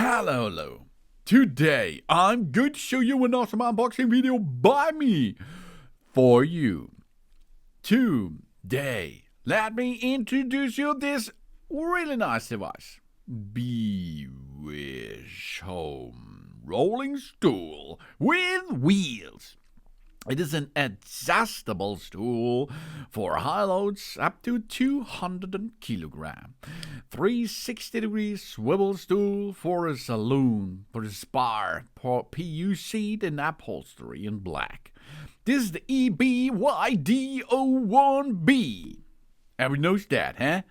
Hello. Today, I'm going to show you an awesome unboxing video by me for you. Today, let me introduce you this really nice device. BEWISHOME rolling stool with wheels. It is an adjustable stool for high loads up to 200 kilograms. 360-degree swivel stool for a salon, for a spa, PU seat and upholstery in black. This is the EBYD01B. Everyone knows that, huh?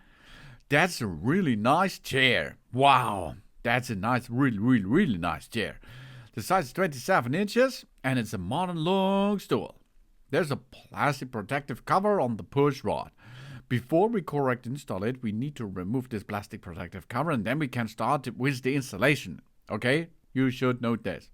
That's a really nice chair. Wow, that's a nice, really nice chair. The size is 27 inches, and it's a modern long stool. There's a plastic protective cover on the push rod. Before we correctly install it, we need to remove this plastic protective cover, and then we can start with the installation. Okay? You should note this.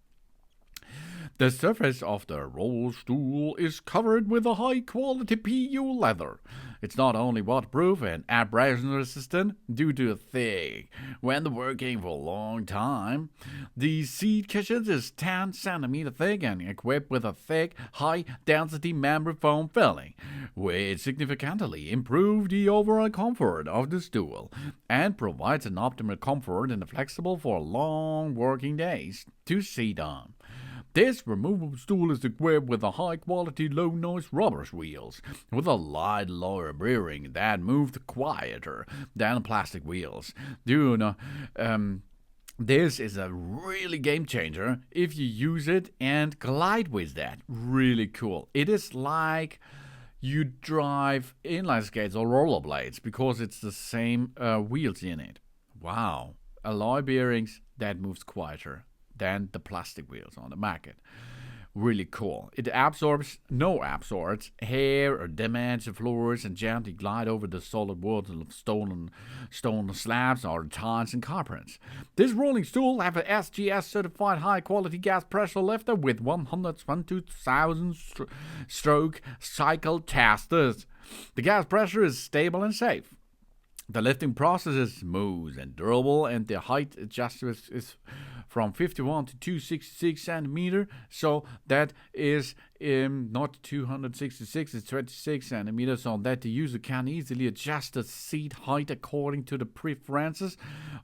The surface of the roll stool is covered with a high-quality PU leather. It's not only waterproof and abrasion-resistant due to thick when working for a long time. The seat cushion is 10 cm thick and equipped with a thick, high-density membrane foam filling, which significantly improves the overall comfort of the stool and provides an optimal comfort and flexible for long working days to sit on. This removable stool is equipped with a high-quality, low-noise rubber wheels with a light lower bearing that moves quieter than plastic wheels. This is a really game changer if you use it and glide with that. Really cool. It is like you drive inline skates or rollerblades because it's the same wheels in it. Wow. Alloy bearings that moves quieter than the plastic wheels on the market. Really cool. It absorbs hair or damaged floors and gently glide over the solid wood of stone slabs or tiles and carpets. This rolling stool has an SGS certified high quality gas pressure lifter with 122,000 stroke cycle testers. The gas pressure is stable and safe. The lifting process is smooth and durable, and the height adjustment is from 51 to 266 centimeter, so that is not 266, it's 26 centimeters, so that the user can easily adjust the seat height according to the preferences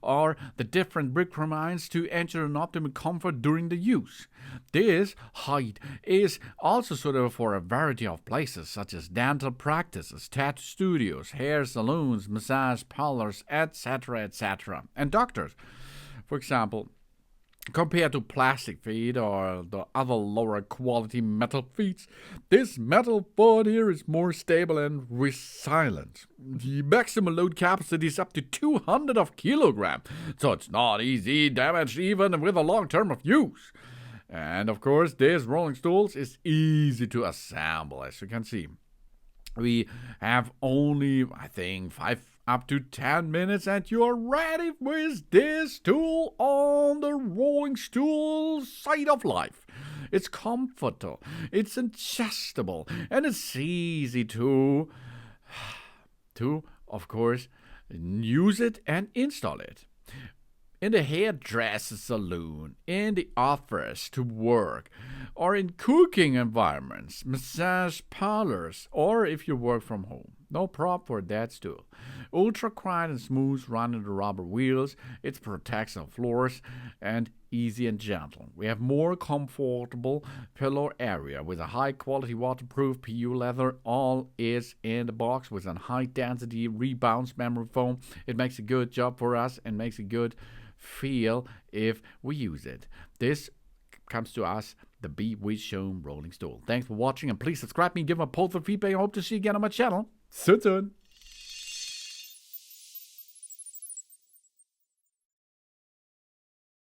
or the different requirements to ensure an optimal comfort during the use. This height is also suitable for a variety of places such as dental practices, tattoo studios, hair salons, massage parlors, etc., and doctors. For example, compared to plastic feet or the other lower quality metal feet, this metal foot here is more stable and resilient. The maximum load capacity is up to 200 kilograms, so it's not easy damage even with a long term of use. And of course, this rolling stools is easy to assemble, as you can see. We have only, I think, 5 up to 10 minutes and you're ready with this tool on the rolling stool side of life. It's comfortable, it's adjustable, and it's easy to of course, use it and install it. In the hairdresser salon, in the office to work, or in cooking environments, massage parlors, or if you work from home. No problem for that stool. Ultra quiet and smooth running the rubber wheels. It protects the floors and easy and gentle. We have more comfortable pillow area with a high quality waterproof PU leather. All is in the box with a high density rebounds memory foam. It makes a good job for us and makes a good feel if we use it. This comes to us, the BEWISHOME rolling stool. Thanks for watching and please subscribe me, give me a positive feedback. I hope to see you again on my channel. So soon.